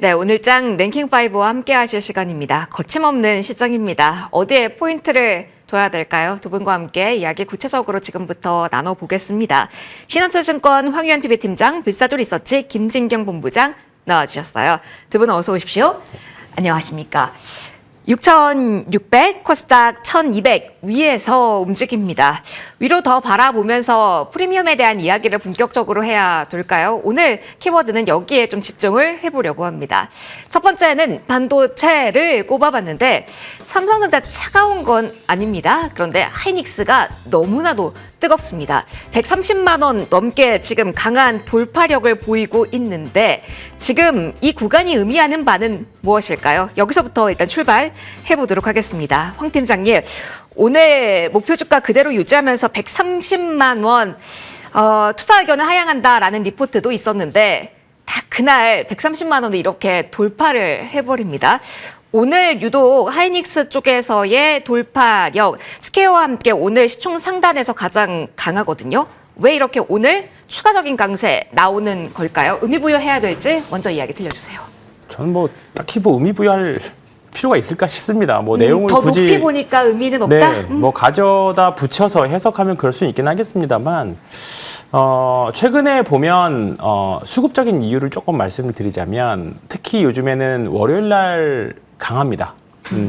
네, 오늘장 랭킹5와 함께 하실 시간입니다. 거침없는 시장입니다. 어디에 포인트를 둬야 될까요? 두 분과 함께 이야기 구체적으로 지금부터 나눠보겠습니다. 신한투자증권 황유한 PB팀장, 빌사조 리서치 김진경 본부장 나와주셨어요. 두 분 어서 오십시오. 안녕하십니까. 6,600, 코스닥 1,200 위에서 움직입니다. 위로 더 바라보면서 프리미엄에 대한 이야기를 본격적으로 해야 될까요? 오늘 키워드는 여기에 좀 집중을 해보려고 합니다. 첫 번째는 반도체를 꼽아봤는데 삼성전자 차가운 건 아닙니다. 그런데 하이닉스가 너무나도 뜨겁습니다. 130만 원 넘게 지금 강한 돌파력을 보이고 있는데 지금 이 구간이 의미하는 바는 무엇일까요? 여기서부터 일단 출발해보도록 하겠습니다. 황 팀장님, 오늘 목표 주가 그대로 유지하면서 130만 원 투자 의견을 하향한다라는 리포트도 있었는데 딱 그날 130만 원을 이렇게 돌파를 해버립니다. 오늘 유독 하이닉스 쪽에서의 돌파력, 스퀘어와 함께 오늘 시총 상단에서 가장 강하거든요. 왜 이렇게 오늘 추가적인 강세 나오는 걸까요? 의미부여해야 될지 먼저 이야기 들려주세요. 저는 딱히 의미부여할 필요가 있을까 싶습니다. 내용을 더 굳이 높이 보니까 의미는 없다? 네, 가져다 붙여서 해석하면 그럴 수 있긴 하겠습니다만 최근에 보면 수급적인 이유를 조금 말씀을 드리자면 특히 요즘에는 월요일 날 강합니다.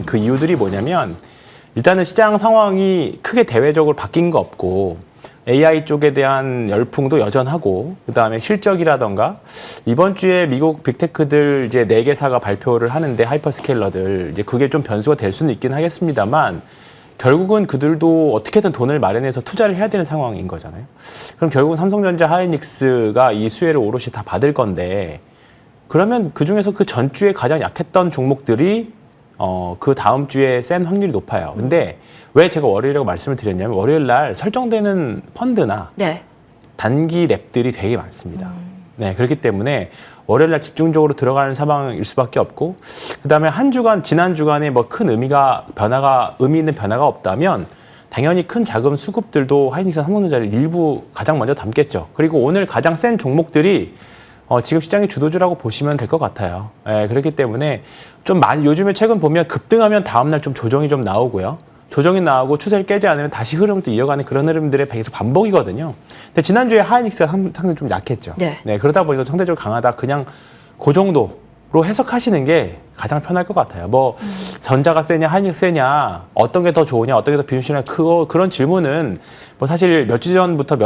그 이유들이 뭐냐면 일단은 시장 상황이 크게 대외적으로 바뀐 거 없고 AI 쪽에 대한 열풍도 여전하고 그다음에 실적이라던가 이번 주에 미국 빅테크들 이제 4개사가 발표를 하는데 하이퍼스케일러들 이제 그게 좀 변수가 될 수는 있긴 하겠습니다만 결국은 그들도 어떻게든 돈을 마련해서 투자를 해야 되는 상황인 거잖아요. 그럼 결국은 삼성전자, 하이닉스가 이 수혜를 오롯이 다 받을 건데 그러면 그중에서 그 전주에 가장 약했던 종목들이 그 다음 주에 센 확률이 높아요. 근데 왜 제가 월요일이라고 말씀을 드렸냐면 월요일 날 설정되는 펀드나 네. 단기 랩들이 되게 많습니다. 네, 그렇기 때문에 월요일 날 집중적으로 들어가는 상황일 수밖에 없고 그다음에 한 주간 지난 주간에 큰 의미 있는 변화가 없다면 당연히 큰 자금 수급들도 하이닉스와 삼성전자를 일부 가장 먼저 담겠죠. 그리고 오늘 가장 센 종목들이 지금 시장의 주도주라고 보시면 될 것 같아요. 예, 그렇기 때문에 좀 많이 요즘에 최근 보면 급등하면 다음날 좀 조정이 좀 나오고요. 조정이 나오고 추세를 깨지 않으면 다시 흐름을 또 이어가는 그런 흐름들의 계속 반복이거든요. 근데 지난주에 하이닉스가 상당히 좀 약했죠. 네. 그러다 보니까 상대적으로 강하다. 그냥 그 정도로 해석하시는 게 가장 편할 것 같아요. 전자가 세냐, 하이닉스 세냐, 어떤 게 더 좋으냐, 어떤 게 더 비중이 크고 그런 질문은 사실 몇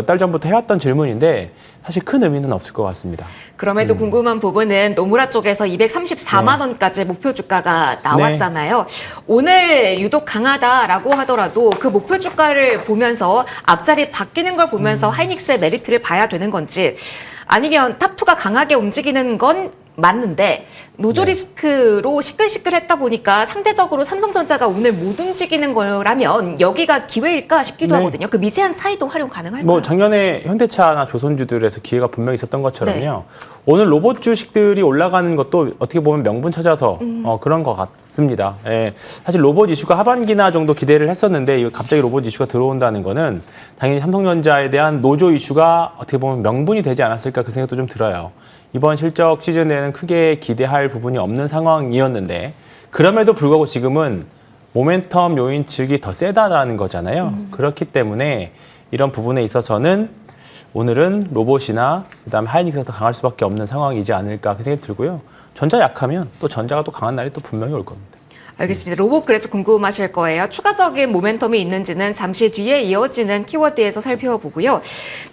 달 전부터 해왔던 질문인데 사실 큰 의미는 없을 것 같습니다. 그럼에도 궁금한 부분은 노무라 쪽에서 234만 원까지 목표 주가가 나왔잖아요. 오늘 유독 강하다라고 하더라도 그 목표 주가를 보면서 앞자리 바뀌는 걸 보면서 하이닉스의 메리트를 봐야 되는 건지 아니면 탑2가 강하게 움직이는 건 맞는데 노조 리스크로 시끌시끌했다 보니까 상대적으로 삼성전자가 오늘 못 움직이는 거라면 여기가 기회일까 싶기도 하거든요. 그 미세한 차이도 활용 가능할까요? 작년에 현대차나 조선주들에서 기회가 분명히 있었던 것처럼요. 오늘 로봇 주식들이 올라가는 것도 어떻게 보면 명분 찾아서 그런 것 같습니다. 예, 사실 로봇 이슈가 하반기나 정도 기대를 했었는데 갑자기 로봇 이슈가 들어온다는 거는 당연히 삼성전자에 대한 노조 이슈가 어떻게 보면 명분이 되지 않았을까 그 생각도 좀 들어요. 이번 실적 시즌에는 크게 기대할 부분이 없는 상황이었는데 그럼에도 불구하고 지금은 모멘텀 요인 측이 더 세다라는 거잖아요. 그렇기 때문에 이런 부분에 있어서는 오늘은 로봇이나 그다음에 하이닉스가 더 강할 수밖에 없는 상황이지 않을까 그 생각이 들고요. 전자 약하면 또 전자가 또 강한 날이 또 분명히 올 겁니다. 알겠습니다. 로봇 그래서 궁금하실 거예요. 추가적인 모멘텀이 있는지는 잠시 뒤에 이어지는 키워드에서 살펴보고요.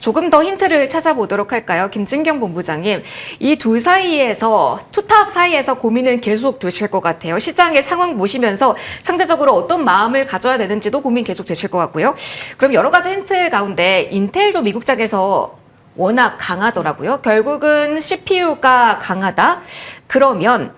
조금 더 힌트를 찾아보도록 할까요? 김진경 본부장님, 이 둘 사이에서 투탑 사이에서 고민은 계속 되실 것 같아요. 시장의 상황 보시면서 상대적으로 어떤 마음을 가져야 되는지도 고민 계속 되실 것 같고요. 그럼 여러 가지 힌트 가운데 인텔도 미국장에서 워낙 강하더라고요. 결국은 CPU가 강하다? 그러면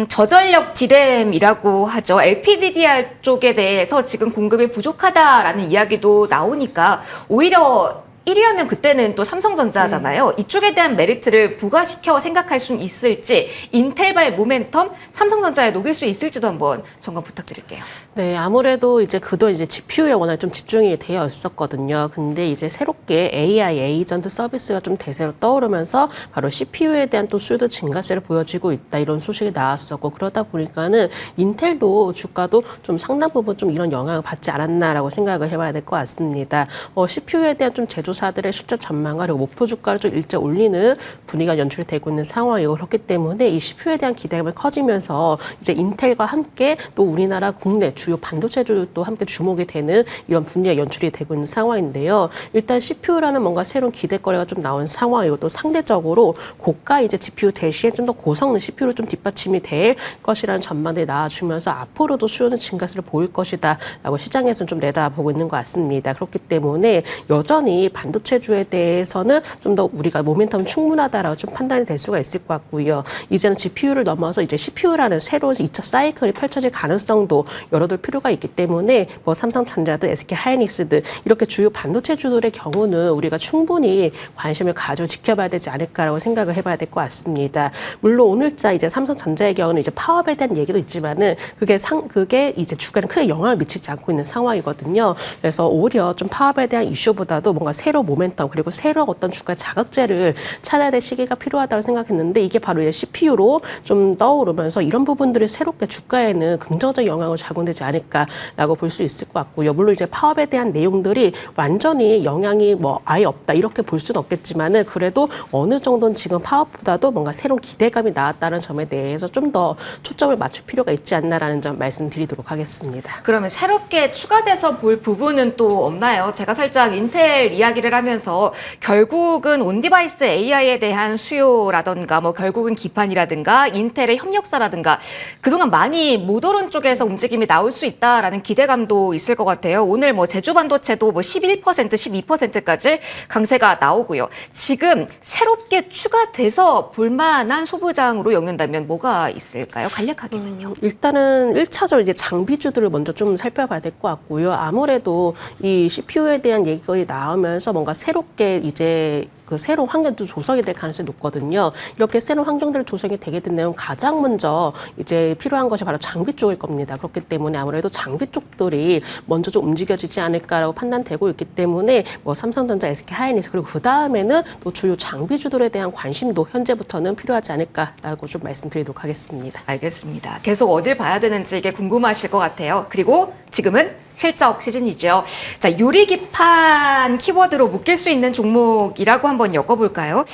저전력 D램이라고 하죠. LPDDR 쪽에 대해서 지금 공급이 부족하다라는 이야기도 나오니까 오히려 1위 하면 그때는 또 삼성전자잖아요. 이쪽에 대한 메리트를 부과시켜 생각할 수 있을지 인텔발 모멘텀 삼성전자에 녹일 수 있을지도 한번 점검 부탁드릴게요. 네, 아무래도 이제 그동안 이제 GPU에 워낙 좀 집중이 되어 있었거든요. 근데 이제 새롭게 AI 에이전트 서비스가 좀 대세로 떠오르면서 바로 CPU에 대한 또 수요도 증가세를 보여지고 있다 이런 소식이 나왔었고 그러다 보니까는 인텔도 주가도 좀 상당 부분 좀 이런 영향을 받지 않았나라고 생각을 해봐야 될 것 같습니다. CPU에 대한 좀 제조사들의 실적 전망과 그리고 목표 주가를 좀 일찍 올리는 분위기가 연출되고 있는 상황이고 그렇기 때문에 이 CPU에 대한 기대감이 커지면서 이제 인텔과 함께 또 우리나라 국내 주요 반도체들도 함께 주목이 되는 이런 분위기가 연출이 되고 있는 상황인데요. 일단 CPU라는 뭔가 새로운 기대거리가 좀 나온 상황이고 또 상대적으로 고가 이제 GPU 대신 좀 더 고성능 CPU로 좀 뒷받침이 될 것이라는 전망들이 나와주면서 앞으로도 수요는 증가세를 보일 것이다라고 시장에서는 좀 내다보고 있는 것 같습니다. 그렇기 때문에 여전히 반도체주에 대해서는 좀 더 우리가 모멘텀 충분하다라고 좀 판단이 될 수가 있을 것 같고요. 이제는 GPU를 넘어서 이제 CPU라는 새로운 2차 사이클이 펼쳐질 가능성도 열어둘 필요가 있기 때문에 뭐 삼성전자든 SK하이닉스든 이렇게 주요 반도체주들의 경우는 우리가 충분히 관심을 가지고 지켜봐야 되지 않을까라고 생각을 해봐야 될 것 같습니다. 물론 오늘자 이제 삼성전자의 경우는 이제 파업에 대한 얘기도 있지만은 그게 이제 주가에 크게 영향을 미치지 않고 있는 상황이거든요. 그래서 오히려 좀 파업에 대한 이슈보다도 뭔가 새로운 모멘텀 그리고 새로운 어떤 주가 자극제를 찾아야 될 시기가 필요하다고 생각했는데 이게 바로 이제 CPU로 좀 떠오르면서 이런 부분들이 새롭게 주가에는 긍정적 영향을 작용되지 않을까라고 볼 수 있을 것 같고요. 물론 이제 파업에 대한 내용들이 완전히 영향이 뭐 아예 없다 이렇게 볼 수는 없겠지만은 그래도 어느 정도는 지금 파업보다도 뭔가 새로운 기대감이 나왔다는 점에 대해서 좀 더 초점을 맞출 필요가 있지 않나라는 점 말씀드리도록 하겠습니다. 그러면 새롭게 추가돼서 볼 부분은 또 없나요? 제가 살짝 인텔 이야기를 하면서 결국은 온디바이스 AI에 대한 수요라든가 뭐 결국은 기판이라든가 인텔의 협력사라든가 그동안 많이 모더론 쪽에서 움직임이 나올 수 있다라는 기대감도 있을 것 같아요. 오늘 뭐 제주반도체도 뭐 11%, 12%까지 강세가 나오고요. 지금 새롭게 추가돼서 볼만한 소부장으로 엮는다면 뭐가 있을까요? 간략하게는요. 일단은 1차적으로 이제 장비주들을 먼저 좀 살펴봐야 될 것 같고요. 아무래도 이 CPU에 대한 얘기가 나오면서 뭔가 새롭게 이제 그 새로운 환경도 조성이 될 가능성이 높거든요. 이렇게 새로운 환경들을 조성이 되게 된다면 가장 먼저 이제 필요한 것이 바로 장비 쪽일 겁니다. 그렇기 때문에 아무래도 장비 쪽들이 먼저 좀 움직여지지 않을까라고 판단되고 있기 때문에 뭐 삼성전자, SK하이닉스 그리고 그 다음에는 또 주요 장비주들에 대한 관심도 현재부터는 필요하지 않을까라고 좀 말씀드리도록 하겠습니다. 알겠습니다. 계속 어딜 봐야 되는지 이게 궁금하실 것 같아요. 그리고 지금은 실적 시즌이죠. 자, 유리기판 키워드로 묶일 수 있는 종목이라고 한번 엮어볼까요?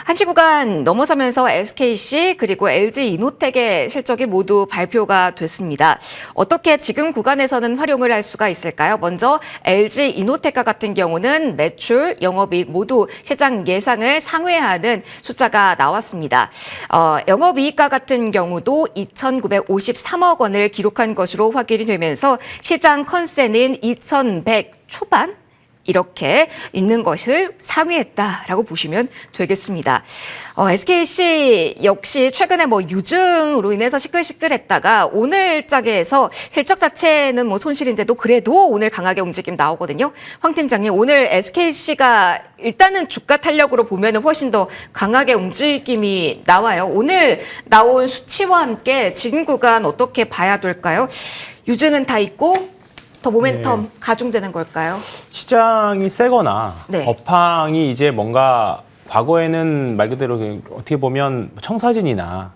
한시 구간 넘어서면서 SKC 그리고 LG 이노텍의 실적이 모두 발표가 됐습니다. 어떻게 지금 구간에서는 활용을 할 수가 있을까요? 먼저 LG 이노텍과 같은 경우는 매출, 영업이익 모두 시장 예상을 상회하는 숫자가 나왔습니다. 영업이익과 같은 경우도 2,953억 원을 기록한 것으로 확인이 되면서 시장 컨센은 2,100 초반 이렇게 있는 것을 상회했다라고 보시면 되겠습니다. SKC 역시 최근에 뭐 유증으로 인해서 시끌시끌했다가 오늘 장에서 실적 자체는 뭐 손실인데도 그래도 오늘 강하게 움직임 나오거든요. 황 팀장님, 오늘 SKC가 일단은 주가 탄력으로 보면은 훨씬 더 강하게 움직임이 나와요. 오늘 나온 수치와 함께 지금 구간 어떻게 봐야 될까요? 유증은 다 있고 더 모멘텀 가중되는 걸까요? 시장이 세거나 네. 업황이 이제 뭔가 과거에는 말 그대로 어떻게 보면 청사진이나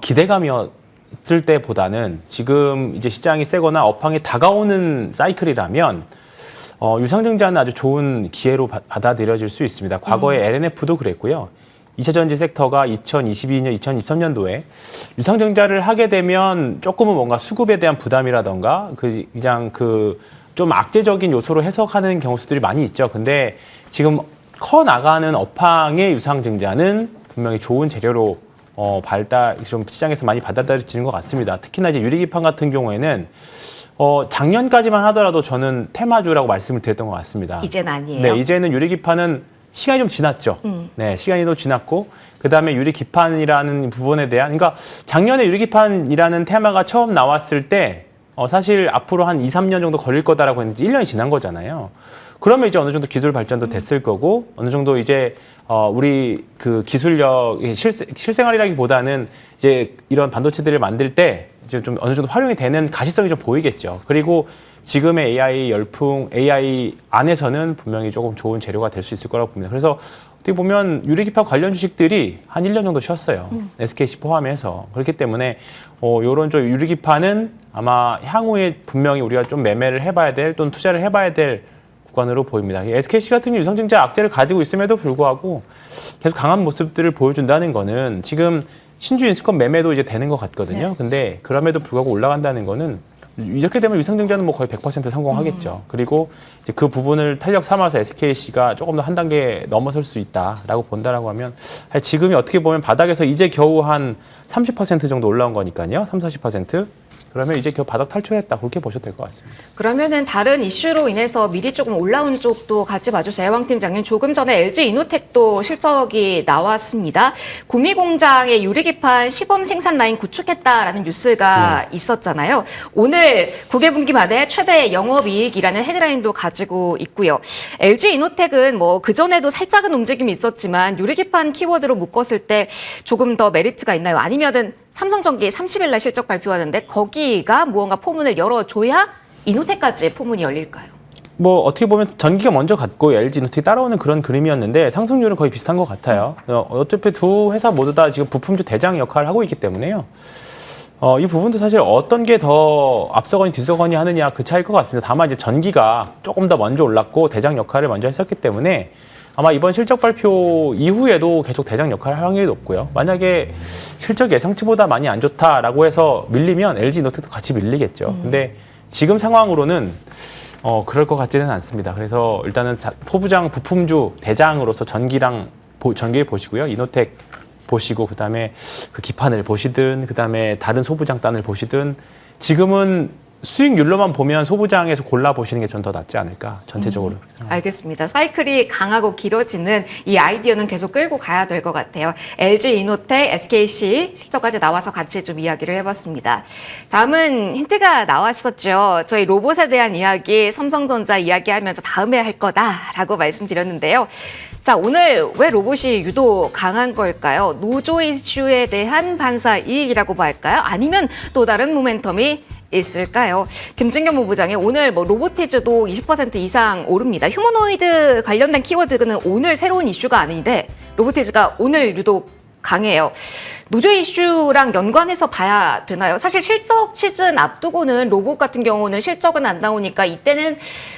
기대감이었을 때보다는 지금 이제 시장이 세거나 업황이 다가오는 사이클이라면 유상증자는 아주 좋은 기회로 받아들여질 수 있습니다. 과거에 LNF도 그랬고요. 2차 전지 섹터가 2022년, 2023년도에 유상증자를 하게 되면 조금은 뭔가 수급에 대한 부담이라던가 그냥 좀 악재적인 요소로 해석하는 경우들이 많이 있죠. 근데 지금 커 나가는 업황의 유상증자는 분명히 좋은 재료로 좀 시장에서 많이 받아들여지는 것 같습니다. 특히나 이제 유리기판 같은 경우에는 작년까지만 하더라도 저는 테마주라고 말씀을 드렸던 것 같습니다. 이제는 아니에요. 네, 이제는 유리기판은 시간이 좀 지났죠. 네, 시간이 좀 지났고 그다음에 유리기판이라는 부분에 대한 그러니까 작년에 유리기판이라는 테마가 처음 나왔을 때 사실 앞으로 한 2, 3년 정도 걸릴 거다라고 했는데 1년이 지난 거잖아요. 그러면 이제 어느 정도 기술 발전도 됐을 거고 어느 정도 이제 우리 그 기술력 실생활이라기보다는 이제 이런 반도체들을 만들 때 이제 좀 어느 정도 활용이 되는 가시성이 좀 보이겠죠. 그리고 지금의 AI 열풍, AI 안에서는 분명히 조금 좋은 재료가 될 수 있을 거라고 봅니다. 그래서 어떻게 보면 유리기파 관련 주식들이 한 1년 정도 쉬었어요. SKC 포함해서. 그렇기 때문에 요런 좀 유리기파는 아마 향후에 분명히 우리가 좀 매매를 해봐야 될 또는 투자를 해봐야 될 구간으로 보입니다. SKC 같은 경우 유성증자 악재를 가지고 있음에도 불구하고 계속 강한 모습들을 보여준다는 거는 지금 신주 인수권 매매도 이제 되는 것 같거든요. 근데 그럼에도 불구하고 올라간다는 거는 이렇게 되면 유상증자는 뭐 거의 100% 성공하겠죠. 그리고 이제 그 부분을 탄력 삼아서 SKC가 조금 더 한 단계 넘어설 수 있다라고 본다라고 하면 지금이 어떻게 보면 바닥에서 이제 겨우 한 30% 정도 올라온 거니까요. 30-40%. 그러면 이제 겨우 바닥 탈출했다. 그렇게 보셔도 될 것 같습니다. 그러면은 다른 이슈로 인해서 미리 조금 올라온 쪽도 같이 봐주세요. 황 팀장님. 조금 전에 LG 이노텍도 실적이 나왔습니다. 구미공장의 유리기판 시범 생산 라인 구축했다라는 뉴스가 있었잖아요. 오늘 9개분기 만에 최대 영업이익이라는 헤드라인도 가지고 있고요. LG 이노텍은 뭐 그전에도 살짝은 움직임이 있었지만 유리기판 키워드로 묶었을 때 조금 더 메리트가 있나요? 아니면은 삼성전기 30일 날 실적 발표하는데 거기가 무언가 포문을 열어줘야 이노텍까지 포문이 열릴까요? 뭐 어떻게 보면 전기가 먼저 갔고 LG 이노텍이 따라오는 그런 그림이었는데 상승률은 거의 비슷한 것 같아요. 어차피 두 회사 모두 다 지금 부품주 대장 역할을 하고 있기 때문에요. 이 부분도 사실 어떤 게 더 앞서거니 뒤서거니 하느냐 그 차이일 것 같습니다. 다만 이제 전기가 조금 더 먼저 올랐고 대장 역할을 먼저 했었기 때문에 아마 이번 실적 발표 이후에도 계속 대장 역할을 할 확률이 높고요. 만약에 실적 예상치보다 많이 안 좋다라고 해서 밀리면 LG 이노텍도 같이 밀리겠죠. 근데 지금 상황으로는 그럴 것 같지는 않습니다. 그래서 일단은 포부장 부품주 대장으로서 전기를 보시고요. 이노텍 보시고 그다음에 그 기판을 보시든 그다음에 다른 소부장단을 보시든 지금은 수익률로만 보면 소부장에서 골라보시는 게 전 더 낫지 않을까 전체적으로. 알겠습니다. 사이클이 강하고 길어지는 이 아이디어는 계속 끌고 가야 될 것 같아요. LG 이노텍, SKC 실적까지 나와서 같이 좀 이야기를 해봤습니다. 다음은 힌트가 나왔었죠. 저희 로봇에 대한 이야기, 삼성전자 이야기하면서 다음에 할 거다라고 말씀드렸는데요. 자, 오늘 왜 로봇이 유독 강한 걸까요? 노조 이슈에 대한 반사 이익이라고 할까요? 아니면 또 다른 모멘텀이 있을까요? 김진경 본부장이 오늘 뭐 로보티즈도 20% 이상 오릅니다. 휴머노이드 관련된 키워드는 오늘 새로운 이슈가 아닌데 로보티즈가 오늘 유독 강해요. 노조 이슈랑 연관해서 봐야 되나요? 사실 실적 시즌 앞두고는 로봇 같은 경우는 실적은 안 나오니까 이때는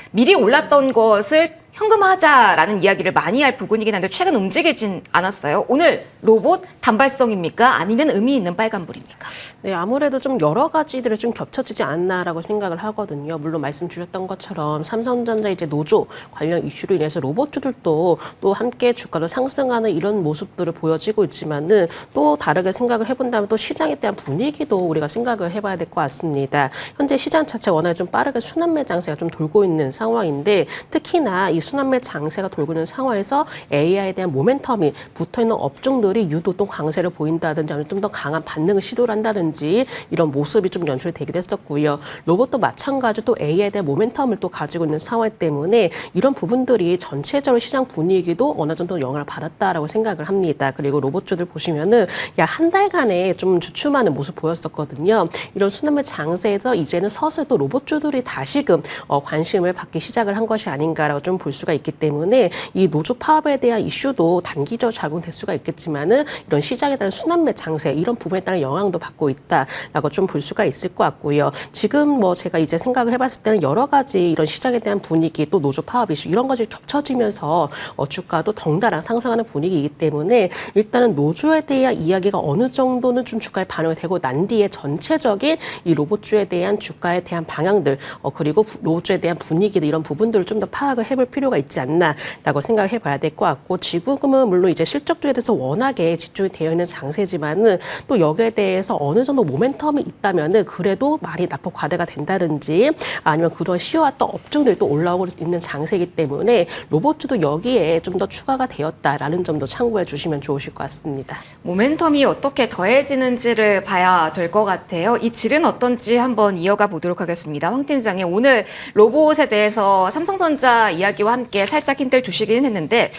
미리 올랐던 것을 현금화하자라는 이야기를 많이 할 부분이긴 한데 최근 움직이진 않았어요. 오늘 로봇 단발성입니까? 아니면 의미 있는 빨간불입니까? 네, 아무래도 좀 여러 가지들이 좀 겹쳐지지 않나라고 생각을 하거든요. 물론 말씀 주셨던 것처럼 삼성전자 이제 노조 관련 이슈로 인해서 로봇주들도 또 함께 주가를 상승하는 이런 모습들을 보여지고 있지만은 또 다르게 생각을 해본다면 또 시장에 대한 분위기도 우리가 생각을 해봐야 될 것 같습니다. 현재 시장 자체가 워낙에 좀 빠르게 순환매 장세가 좀 돌고 있는 상황인데 특히나 이 순환매 장세가 돌고 있는 상황에서 AI에 대한 모멘텀이 붙어있는 업종들이 유독 또 강세를 보인다든지 아니면 좀 더 강한 반등을 시도를 한다든지 이런 모습이 좀 연출이 되기도 했었고요. 로봇도 마찬가지로 또 AI에 대한 모멘텀을 또 가지고 있는 상황 때문에 이런 부분들이 전체적으로 시장 분위기도 어느 정도 영향을 받았다라고 생각을 합니다. 그리고 로봇주들 보시면은 약 한 달간에 좀 주춤하는 모습 보였었거든요. 이런 순환매 장세에서 이제는 서서히 또 로봇주들이 다시금 관심을 받기 시작을 한 것이 아닌가라고 좀 볼 수가 있기 때문에 이 노조 파업에 대한 이슈도 단기적으로 작용될 수가 있겠지만은 이런 시장에 따른 순환매 장세 이런 부분에 따른 영향도 받고 있다라고 좀 볼 수가 있을 것 같고요. 지금 뭐 제가 이제 생각을 해봤을 때는 여러 가지 이런 시장에 대한 분위기 또 노조 파업 이슈 이런 것이 겹쳐지면서 주가도 덩달아 상승하는 분위기이기 때문에 일단은 노조에 대한 이야기가 어느 정도는 좀 주가에 반영이 되고 난 뒤에 전체적인 이 로봇주에 대한 주가에 대한 방향들 그리고 로봇주에 대한 분위기들 이런 부분들을 좀 더 파악을 해볼 필요가 있지 않나라고 생각을 해봐야 될 것 같고 지금은 물론 이제 실적주에 대해서 워낙에 집중이 되어 있는 장세지만은 또 여기에 대해서 어느 정도 모멘텀이 있다면은 그래도 말이 낙폭 과대가 된다든지 아니면 그런 쉬어왔던 업종들이 또 올라오고 있는 장세이기 때문에 로봇주도 여기에 좀 더 추가가 되었다라는 점도 참고해 주시면 좋으실 것 같습니다. 모멘텀이 어떻게 더해지는지를 봐야 될 것 같아요. 이 질은 어떤지 한번 이어가 보도록 하겠습니다. 황 팀장님, 오늘 로봇에 대해서 삼성전자 이야기와 이야기와 함께 살짝 힌트를 주시긴 했는데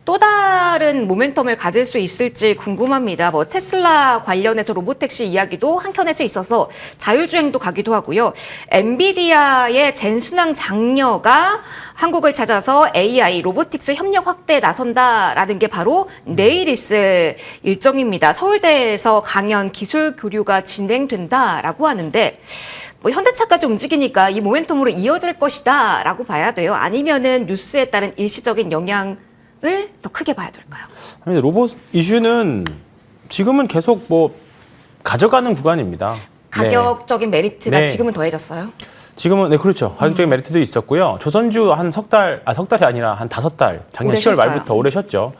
또 다른 모멘텀을 가질 수 있을지 궁금합니다. 뭐 테슬라 관련해서 로보택시 이야기도 한켠에서 있어서 자율주행도 가기도 하고요. 엔비디아의 젠슨왕 장녀가 한국을 찾아서 AI 로보틱스 협력 확대에 나선다라는 게 바로 내일 있을 일정입니다. 서울대에서 강연 기술 교류가 진행된다라고 하는데 뭐 현대차까지 움직이니까 이 모멘텀으로 이어질 것이다라고 봐야 돼요. 아니면은 뉴스에 따른 일시적인 영향을 더 크게 봐야 될까요? 아니, 로봇 이슈는 지금은 계속 뭐 가져가는 구간입니다. 가격적인 메리트가 네. 지금은 더해졌어요. 지금은 네 그렇죠. 가격적인 메리트도 있었고요. 조선주 한 석 달, 석 달이 아니라 한 5달, 작년 오래 10월 쉬었어요. 말부터 오래 쉬었죠.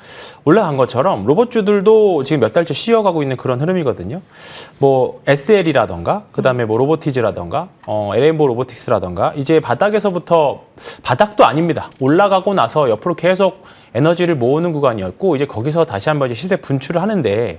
올라간 것처럼 로봇주들도 지금 몇 달째 쉬어가고 있는 그런 흐름이거든요. 뭐 SL이라던가, 그다음에 뭐 로보티즈라던가, LM보 로보틱스라던가 이제 바닥에서부터 바닥도 아닙니다. 올라가고 나서 옆으로 계속 에너지를 모으는 구간이었고 이제 거기서 다시 한번 이제 시세 분출을 하는데.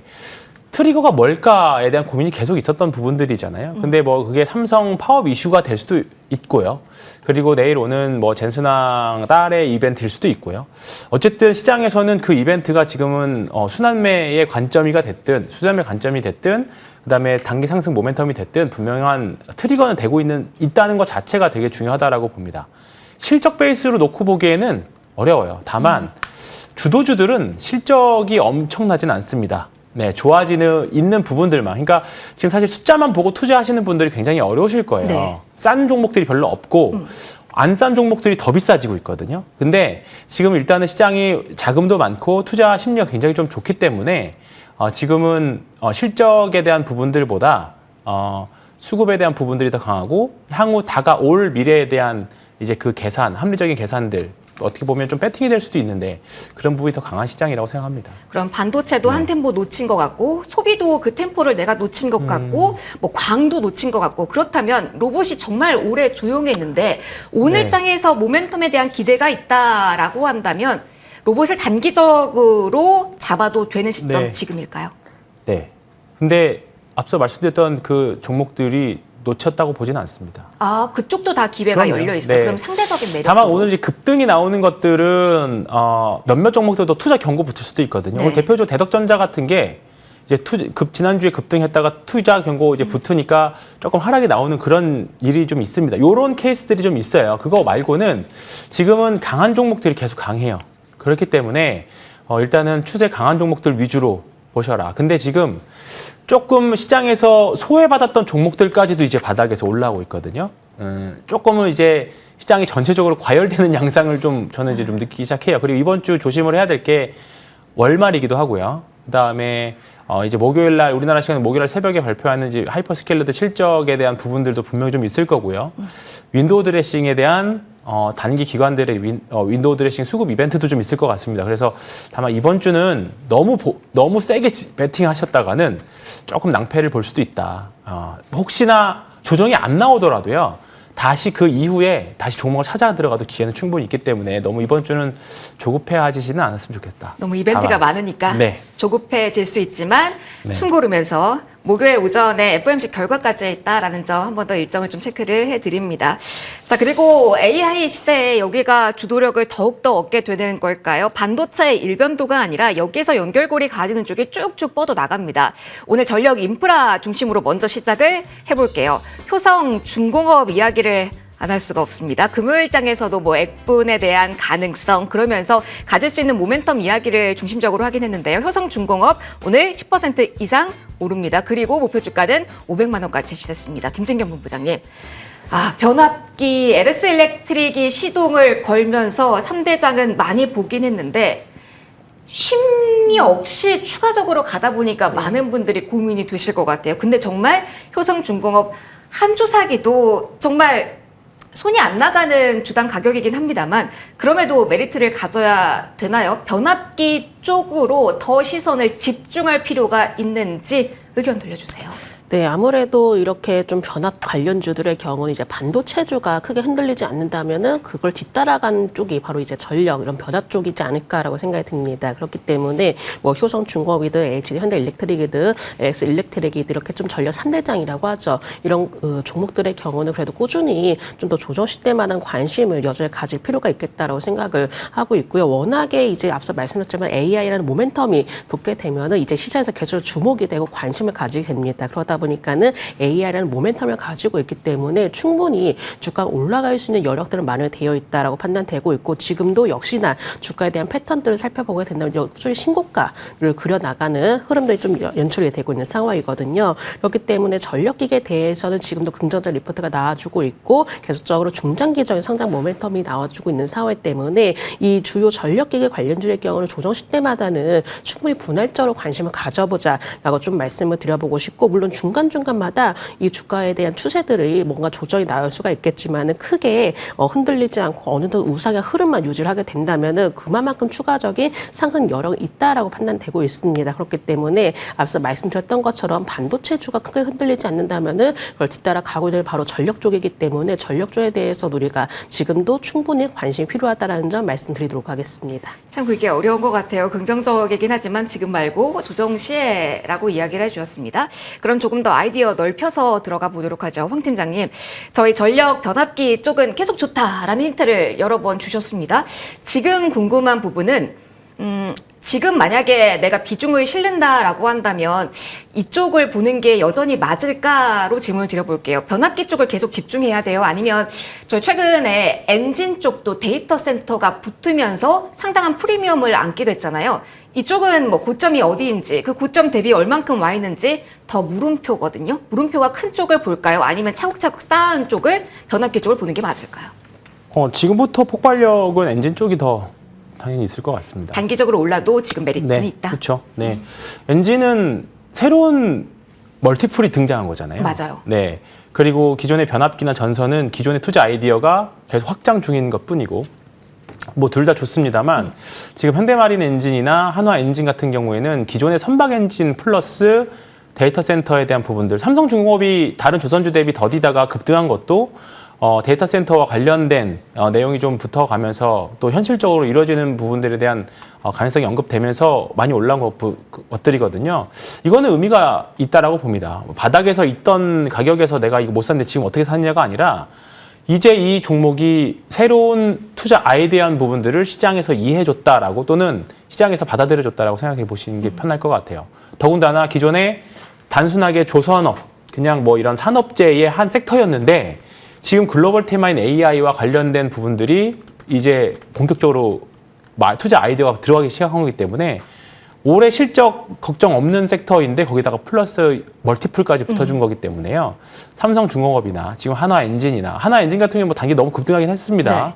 트리거가 뭘까에 대한 고민이 계속 있었던 부분들이잖아요. 근데 뭐 그게 삼성 파업 이슈가 될 수도 있고요. 그리고 내일 오는 뭐 젠슨왕 딸의 이벤트일 수도 있고요. 어쨌든 시장에서는 그 이벤트가 지금은 순환매의 관점이가 됐든 수렴의 관점이 됐든 그다음에 단기 상승 모멘텀이 됐든 분명한 트리거는 되고 있다는 것 자체가 되게 중요하다라고 봅니다. 실적 베이스로 놓고 보기에는 어려워요. 다만 주도주들은 실적이 엄청나진 않습니다. 네, 좋아지는 있는 부분들만. 그러니까 지금 사실 숫자만 보고 투자하시는 분들이 굉장히 어려우실 거예요. 네. 싼 종목들이 별로 없고 안 싼 종목들이 더 비싸지고 있거든요. 근데 지금 일단은 시장이 자금도 많고 투자 심리가 굉장히 좀 좋기 때문에 지금은 실적에 대한 부분들보다 수급에 대한 부분들이 더 강하고 향후 다가올 미래에 대한 이제 그 계산, 합리적인 계산들 어떻게 보면 좀 배팅이 될 수도 있는데 그런 부분이 더 강한 시장이라고 생각합니다. 그럼 반도체도 한 템포 놓친 것 같고 소비도 그 템포를 내가 놓친 것 같고 뭐 광도 놓친 것 같고 그렇다면 로봇이 정말 오래 조용했는데 오늘 네. 장에서 모멘텀에 대한 기대가 있다라고 한다면 로봇을 단기적으로 잡아도 되는 시점 네. 지금일까요? 네. 근데 앞서 말씀드렸던 그 종목들이 놓쳤다고 보지는 않습니다. 아, 그쪽도 다 기회가 그럼요. 열려 있어요. 네. 그럼 상대적인 매력. 다만 오늘 이제 급등이 나오는 것들은 몇몇 종목들도 투자 경고 붙을 수도 있거든요. 네. 오늘 대표적으로 대덕전자 같은 게 이제 지난주에 급등했다가 투자 경고 이제 붙으니까 조금 하락이 나오는 그런 일이 좀 있습니다. 이런 케이스들이 좀 있어요. 그거 말고는 지금은 강한 종목들이 계속 강해요. 그렇기 때문에 일단은 추세 강한 종목들 위주로 보셔라. 근데 지금 조금 시장에서 소외받았던 종목들까지도 이제 바닥에서 올라오고 있거든요. 조금은 이제 시장이 전체적으로 과열되는 양상을 좀 저는 이제 좀 느끼기 시작해요. 그리고 이번 주 조심을 해야 될 게 월말이기도 하고요. 그다음에 이제 목요일 날 우리나라 시간 목요일 날 새벽에 발표하는 이제 하이퍼스케일러들 실적에 대한 부분들도 분명히 좀 있을 거고요. 윈도우 드레싱에 대한 단기 기관들의 윈도우 드레싱 수급 이벤트도 좀 있을 것 같습니다. 그래서 다만 이번 주는 너무 세게 베팅하셨다가는 조금 낭패를 볼 수도 있다. 혹시나 조정이 안 나오더라도요. 다시 그 이후에 다시 종목을 찾아 들어가도 기회는 충분히 있기 때문에 너무 이번 주는 조급해하지는 않았으면 좋겠다. 너무 이벤트가 다만, 많으니까 네. 조급해질 수 있지만 네. 숨 고르면서 목요일 오전에 FOMC 결과까지 있다라는 점 한 번 더 일정을 좀 체크를 해드립니다. 자, 그리고 AI 시대에 여기가 주도력을 더욱더 얻게 되는 걸까요? 반도체의 일변도가 아니라 여기에서 연결고리 가지는 쪽이 쭉쭉 뻗어 나갑니다. 오늘 전력 인프라 중심으로 먼저 시작을 해볼게요. 효성중공업 이야기를 안 할 수가 없습니다. 금요일장에서도 뭐 액분에 대한 가능성 그러면서 가질 수 있는 모멘텀 이야기를 중심적으로 하긴 했는데요. 효성중공업 오늘 10% 이상 오릅니다. 그리고 목표 주가는 500만 원까지 제시됐습니다. 김진경 본부장님. 변압기 LS 일렉트릭이 시동을 걸면서 3대장은 많이 보긴 했는데 쉼이 없이 추가적으로 가다 보니까 많은 분들이 고민이 되실 것 같아요. 근데 정말 효성중공업 한 주 사기도 정말 손이 안 나가는 주당 가격이긴 합니다만 그럼에도 메리트를 가져야 되나요? 변압기 쪽으로 더 시선을 집중할 필요가 있는지 의견 들려주세요. 네, 아무래도 이렇게 좀 변압 관련주들의 경우는 이제 반도체주가 크게 흔들리지 않는다면은 그걸 뒤따라가는 쪽이 바로 이제 전력 이런 변압 쪽이지 않을까라고 생각이 듭니다. 그렇기 때문에 뭐 효성중공업이든 LG 현대일렉트릭이든 SE일렉트릭이든 이렇게 좀 전력 3대장이라고 하죠. 이런 종목들의 경우는 그래도 꾸준히 좀 더 조정시대 만한 관심을 여전히 가질 필요가 있겠다라고 생각을 하고 있고요. 워낙에 이제 앞서 말씀드렸지만 AI라는 모멘텀이 붙게 되면은 이제 시장에서 계속 주목이 되고 관심을 가지게 됩니다. 그러다 보니까는 AI라는 모멘텀을 가지고 있기 때문에 충분히 주가가 올라갈 수 있는 여력들은 마련되어 있다라고 판단되고 있고 지금도 역시나 주가에 대한 패턴들을 살펴보게 된다면 꾸준히 신고가를 그려나가는 흐름들이 좀 연출이 되고 있는 상황이거든요. 그렇기 때문에 전력기계에 대해서는 지금도 긍정적 리포트가 나와주고 있고 계속적으로 중장기적인 성장 모멘텀이 나와주고 있는 상황이기 때문에 이 주요 전력기계 관련주의 경우는 조정 시대마다는 충분히 분할적으로 관심을 가져보자라고 좀 말씀을 드려보고 싶고 물론 중간중간마다 이 주가에 대한 추세들이 뭔가 조정이 나올 수가 있겠지만은 크게 흔들리지 않고 어느 정도 우상의 흐름만 유지를 하게 된다면은 그만큼 추가적인 상승 여력이 있다라고 판단되고 있습니다. 그렇기 때문에 앞서 말씀드렸던 것처럼 반도체주가 크게 흔들리지 않는다면은 그걸 뒤따라 가고 있는 바로 전력 쪽이기 때문에 전력 쪽에 대해서 우리가 지금도 충분히 관심이 필요하다라는 점 말씀드리도록 하겠습니다. 참 그게 어려운 것 같아요. 긍정적이긴 하지만 지금 말고 조정 시에라고 이야기를 해주셨습니다. 그럼 조금 더 아이디어 넓혀서 들어가 보도록 하죠. 황 팀장님, 저희 전력 변압기 쪽은 계속 좋다라는 힌트를 여러 번 주셨습니다. 지금 궁금한 부분은 지금 만약에 내가 비중을 실른다라고 한다면 이쪽을 보는 게 여전히 맞을까로 질문을 드려볼게요. 변압기 쪽을 계속 집중해야 돼요? 아니면 저 최근에 엔진 쪽도 데이터 센터가 붙으면서 상당한 프리미엄을 안게 됐잖아요. 이쪽은 뭐 고점이 어디인지 그 고점 대비 얼만큼 와 있는지 더 물음표거든요. 물음표가 큰 쪽을 볼까요? 아니면 차곡차곡 쌓은 쪽을 변압기 쪽을 보는 게 맞을까요? 지금부터 폭발력은 엔진 쪽이 더 당연히 있을 것 같습니다. 단기적으로 올라도 지금 메리트는 네, 있다. 그렇죠. 네, 엔진은 새로운 멀티플이 등장한 거잖아요. 맞아요. 네, 그리고 기존의 변압기나 전선은 기존의 투자 아이디어가 계속 확장 중인 것뿐이고 뭐 둘 다 좋습니다만 지금 현대마린 엔진이나 한화 엔진 같은 경우에는 기존의 선박 엔진 플러스 데이터 센터에 대한 부분들 삼성중공업이 다른 조선주 대비 더디다가 급등한 것도 데이터 센터와 관련된 내용이 좀 붙어가면서 또 현실적으로 이루어지는 부분들에 대한 가능성이 언급되면서 많이 올라온 것들이거든요. 이거는 의미가 있다라고 봅니다. 바닥에서 있던 가격에서 내가 이거 못 샀는데 지금 어떻게 샀냐가 아니라 이제 이 종목이 새로운 투자 아이디어한 부분들을 시장에서 이해해줬다라고 또는 시장에서 받아들여줬다라고 생각해 보시는 게 편할 것 같아요. 더군다나 기존에 단순하게 조선업, 그냥 뭐 이런 산업재의 한 섹터였는데 지금 글로벌 테마인 AI와 관련된 부분들이 이제 본격적으로 투자 아이디어가 들어가기 시작한 거기 때문에 올해 실적 걱정 없는 섹터인데 거기다가 플러스 멀티플까지 붙어준 거기 때문에요. 삼성중공업이나 지금 한화엔진이나 한화엔진 같은 경우는 뭐 단기 너무 급등하긴 했습니다.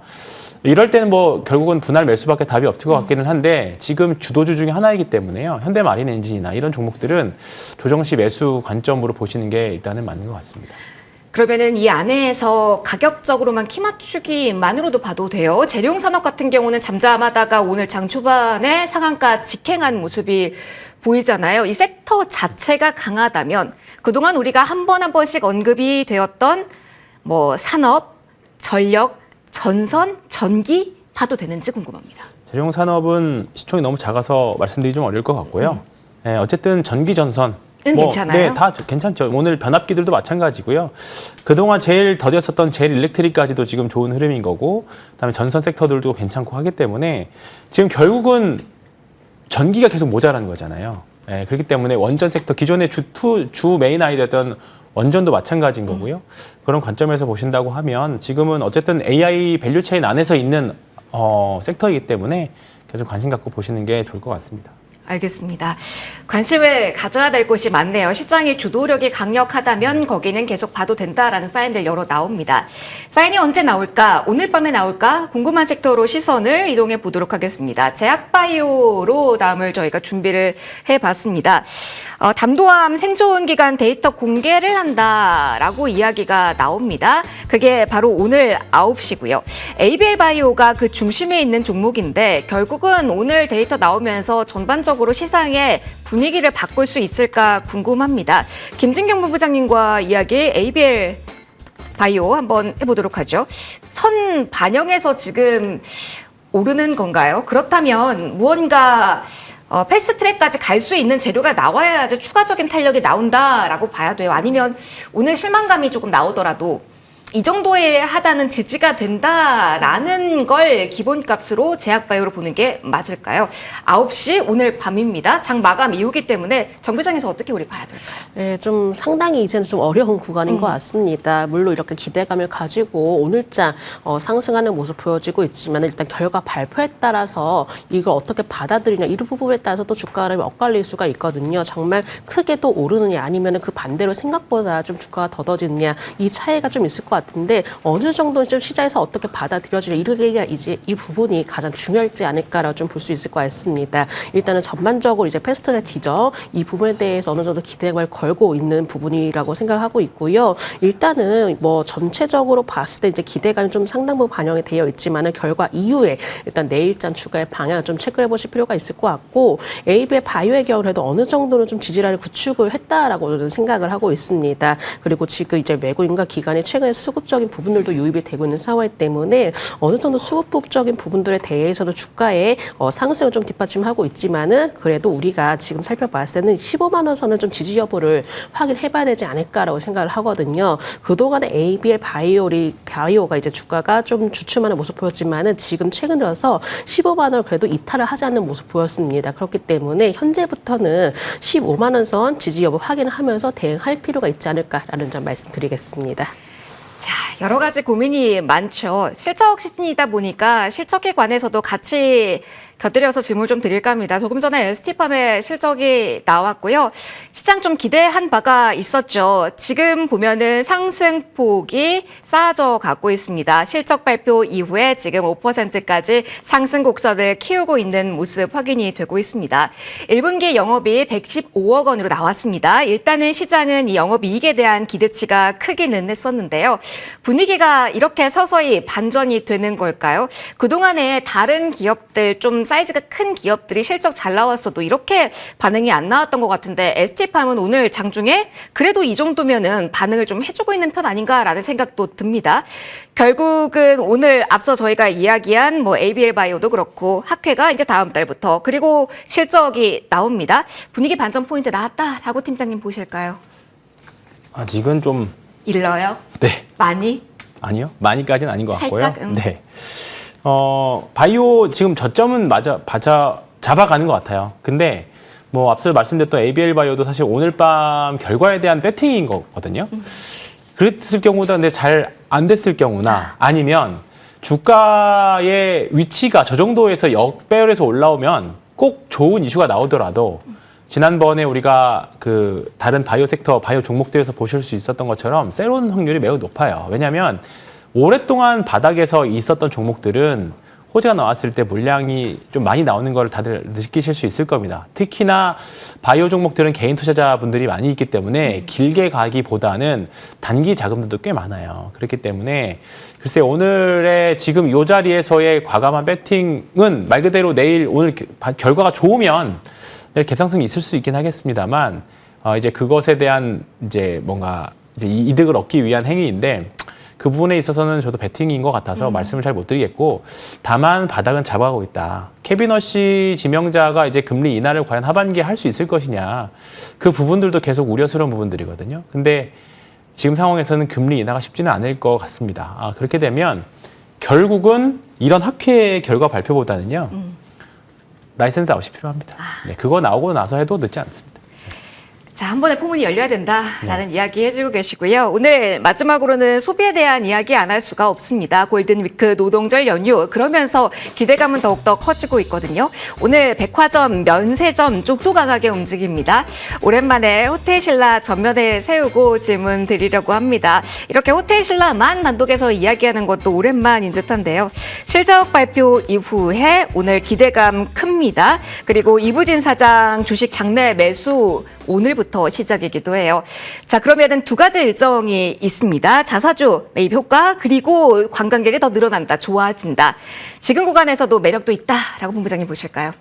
네. 이럴 때는 뭐 결국은 분할 매수밖에 답이 없을 것 같기는 한데 지금 주도주 중에 하나이기 때문에요. 현대마린 엔진이나 이런 종목들은 조정 시 매수 관점으로 보시는 게 일단은 맞는 것 같습니다. 그러면은 이 안에서 가격적으로만 키 맞추기만으로도 봐도 돼요. 재료용산업 같은 경우는 잠잠하다가 오늘 장 초반에 상한가 직행한 모습이 보이잖아요. 이 섹터 자체가 강하다면 그동안 우리가 한 번씩 언급이 되었던 뭐 산업, 전력, 전선, 전기 봐도 되는지 궁금합니다. 재료용산업은 시총이 너무 작아서 말씀드리기 좀 어려울 것 같고요. 네, 어쨌든 전기 전선 괜찮아요? 네, 다 괜찮죠. 오늘 변압기들도 마찬가지고요. 그동안 제일 더디었었던 제일 일렉트릭까지도 지금 좋은 흐름인 거고, 그다음에 전선 섹터들도 괜찮고 하기 때문에 지금 결국은 전기가 계속 모자라는 거잖아요. 네, 그렇기 때문에 원전 섹터 기존의 주 메인 아이디어였던 원전도 마찬가지인 거고요. 그런 관점에서 보신다고 하면 지금은 어쨌든 AI 밸류 체인 안에서 있는 섹터이기 때문에 계속 관심 갖고 보시는 게 좋을 것 같습니다. 알겠습니다. 관심을 가져야 될 곳이 많네요. 시장의 주도력이 강력하다면 거기는 계속 봐도 된다라는 사인들 여러 나옵니다. 사인이 언제 나올까? 오늘 밤에 나올까? 궁금한 섹터로 시선을 이동해 보도록 하겠습니다. 제약바이오로 다음을 저희가 준비를 해봤습니다. 담도암 생존 기간 데이터 공개를 한다라고 이야기가 나옵니다. 그게 바로 오늘 9시고요. ABL 바이오가 그 중심에 있는 종목인데 결국은 오늘 데이터 나오면서 전반적으로 전체적으로 시장의 분위기를 바꿀 수 있을까 궁금합니다. 김진경 본부장님과 이야기 ABL 바이오 한번 해보도록 하죠. 선 반영해서 지금 오르는 건가요? 그렇다면 무언가 패스트트랙까지 갈 수 있는 재료가 나와야지 추가적인 탄력이 나온다라고 봐야 돼요. 아니면 오늘 실망감이 조금 나오더라도 이 정도에 하다는 지지가 된다라는 걸 기본값으로 제약바이오로 보는 게 맞을까요? 9시 오늘 밤입니다. 장 마감 이후기 때문에 정부장에서 어떻게 우리 봐야 될까요? 네, 좀 상당히 이제는 좀 어려운 구간인 것 같습니다. 물론 이렇게 기대감을 가지고 오늘장 상승하는 모습 보여지고 있지만 일단 결과 발표에 따라서 이걸 어떻게 받아들이냐 이 부분에 따라서 또 주가를 엇갈릴 수가 있거든요. 정말 크게 또 오르느냐 아니면 그 반대로 생각보다 좀 주가가 더뎌지느냐 이 차이가 좀 있을 것 같은데 어느 정도 좀 시장에서 어떻게 받아들여지냐 이게 이제 이 부분이 가장 중요하지 않을까라고 좀 볼 수 있을 것 같습니다. 일단은 전반적으로 이제 패스트트랙 지정 이 부분에 대해서 어느 정도 기대감을 걸고 있는 부분이라고 생각하고 있고요. 일단은 뭐 전체적으로 봤을 때 이제 기대감이 좀 상당 부분 반영이 되어 있지만은 결과 이후에 일단 내일장 추가의 방향을 좀 체크해 보실 필요가 있을 것 같고 AB의 바이오의 경우에도 어느 정도는 좀 지지라를 구축을 했다라고 저는 생각을 하고 있습니다. 그리고 지금 이제 외국인과 기관이 최근에 수급적인 부분들도 유입이 되고 있는 상황이기 때문에 어느 정도 수급적인 부분들에 대해서도 주가의 상승을 좀 뒷받침하고 있지만은 그래도 우리가 지금 살펴봤을 때는 15만 원 선을 좀 지지 여부를 확인해봐야 되지 않을까라고 생각을 하거든요. 그동안에 AB의 바이오가 이제 주가가 좀 주춤하는 모습 보였지만은 지금 최근 들어서 15만 원을 그래도 이탈을 하지 않는 모습 보였습니다. 그렇기 때문에 현재부터는 15만 원 선 지지 여부 확인하면서 대응할 필요가 있지 않을까라는 점 말씀드리겠습니다. 자, 여러 가지 고민이 많죠. 실적 시즌이다 보니까 실적에 관해서도 같이 곁들여서 질문 좀 드릴까 합니다. 조금 전에 ST팜의 실적이 나왔고요. 시장 좀 기대한 바가 있었죠. 지금 보면은 상승폭이 쌓아져 가고 있습니다. 실적 발표 이후에 지금 5%까지 상승 곡선을 키우고 있는 모습 확인이 되고 있습니다. 1분기 영업이익 115억 원으로 나왔습니다. 일단은 시장은 이 영업이익에 대한 기대치가 크기는 했었는데요. 분위기가 이렇게 서서히 반전이 되는 걸까요? 그동안에 다른 기업들 좀 사이즈가 큰 기업들이 실적 잘 나왔어도 이렇게 반응이 안 나왔던 것 같은데 ST팜은 오늘 장중에 그래도 이 정도면은 반응을 좀 해주고 있는 편 아닌가라는 생각도 듭니다. 결국은 오늘 앞서 저희가 이야기한 뭐 ABL 바이오도 그렇고 학회가 이제 다음 달부터 그리고 실적이 나옵니다. 분위기 반전 포인트 나왔다라고 팀장님 보실까요? 아직은 좀 일러요? 네. 많이? 아니요. 많이까지는 아닌 것 같고요. 살짝? 네. 바이오 지금 저점은 잡아가는 것 같아요. 근데 뭐 앞서 말씀드렸던 ABL 바이오도 사실 오늘 밤 결과에 대한 배팅인 거거든요. 그랬을 경우도 근데 잘 안 됐을 경우나 아니면 주가의 위치가 저 정도에서 역배열해서 올라오면 꼭 좋은 이슈가 나오더라도 지난번에 우리가 그 다른 바이오 섹터, 바이오 종목들에서 보실 수 있었던 것처럼 세로는 확률이 매우 높아요. 왜냐하면 오랫동안 바닥에서 있었던 종목들은 호재가 나왔을 때 물량이 좀 많이 나오는 걸 다들 느끼실 수 있을 겁니다. 특히나 바이오 종목들은 개인 투자자분들이 많이 있기 때문에 길게 가기보다는 단기 자금들도 꽤 많아요. 그렇기 때문에 글쎄 오늘의 지금 이 자리에서의 과감한 배팅은 말 그대로 내일 오늘 결과가 좋으면 내일 갭상승이 있을 수 있긴 하겠습니다만 이제 그것에 대한 이제 뭔가 이제 이득을 얻기 위한 행위인데 그 부분에 있어서는 저도 배팅인 것 같아서 말씀을 잘 못 드리겠고 다만 바닥은 잡아가고 있다. 캐비너시 지명자가 이제 금리 인하를 과연 하반기에 할 수 있을 것이냐 그 부분들도 계속 우려스러운 부분들이거든요. 근데 지금 상황에서는 금리 인하가 쉽지는 않을 것 같습니다. 그렇게 되면 결국은 이런 학회 결과 발표보다는요. 라이센스 아웃이 필요합니다. 네, 그거 나오고 나서 해도 늦지 않습니다. 자, 한 번에 포문이 열려야 된다라는 이야기 해주고 계시고요. 오늘 마지막으로는 소비에 대한 이야기 안 할 수가 없습니다. 골든위크, 노동절 연휴 그러면서 기대감은 더욱더 커지고 있거든요. 오늘 백화점, 면세점 쪽도 강하게 움직입니다. 오랜만에 호텔신라 전면에 세우고 질문 드리려고 합니다. 이렇게 호텔신라만 단독에서 이야기하는 것도 오랜만인 듯한데요. 실적 발표 이후에 오늘 기대감 큽니다. 그리고 이부진 사장 주식 장내 매수 오늘부터 시작이기도 해요. 자, 그러면은 두 가지 일정이 있습니다. 자사주 매입 효과 그리고 관광객이 더 늘어난다, 좋아진다. 지금 구간에서도 매력도 있다라고 본부장님 보실까요?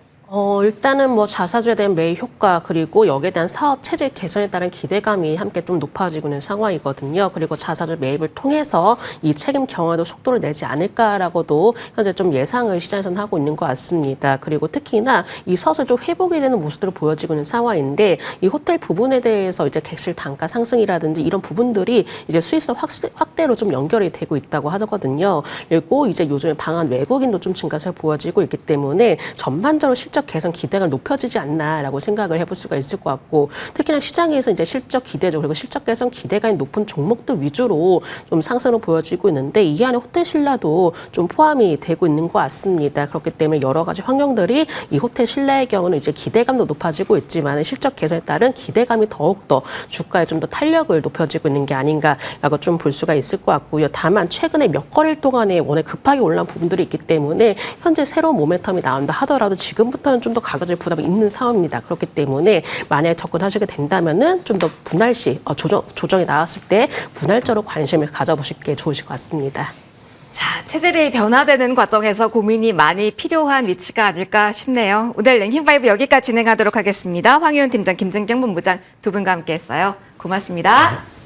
일단은 뭐 자사주에 대한 매입 효과 그리고 여기에 대한 사업 체질 개선에 따른 기대감이 함께 좀 높아지고 있는 상황이거든요. 그리고 자사주 매입을 통해서 이 책임 경화도 속도를 내지 않을까라고도 현재 좀 예상을 시장에서는 하고 있는 것 같습니다. 그리고 특히나 이 서서히 좀 회복이 되는 모습들을 보여지고 있는 상황인데 이 호텔 부분에 대해서 이제 객실 단가 상승이라든지 이런 부분들이 이제 수익성 확대로 좀 연결이 되고 있다고 하거든요. 그리고 이제 요즘에 방한 외국인도 좀 증가세가 보여지고 있기 때문에 전반적으로 실적 개선 기대가 높여지지 않나라고 생각을 해볼 수가 있을 것 같고 특히나 시장에서 이제 실적 기대죠. 그리고 실적 개선 기대가 높은 종목들 위주로 좀 상승으로 보여지고 있는데 이 안에 호텔 신라도 좀 포함이 되고 있는 것 같습니다. 그렇기 때문에 여러 가지 환경들이 이 호텔 신라의 경우는 이제 기대감도 높아지고 있지만 실적 개선에 따른 기대감이 더욱더 주가에 좀 더 탄력을 높여지고 있는 게 아닌가라고 좀 볼 수가 있을 것 같고요. 다만 최근에 몇 거래일 동안에 워낙 급하게 올라온 부분들이 있기 때문에 현재 새로운 모멘텀이 나온다 하더라도 지금부터는 좀 더 가격적 부담이 있는 상황입니다. 그렇기 때문에 만약에 접근하시게 된다면은 좀 더 분할시 조정이 나왔을 때 분할적으로 관심을 가져보실 게 좋으실 것 같습니다. 자, 체질이 변화되는 과정에서 고민이 많이 필요한 위치가 아닐까 싶네요. 오늘 랭킹5 여기까지 진행하도록 하겠습니다. 황희훈 팀장, 김진경 본부장 두 분과 함께했어요. 고맙습니다.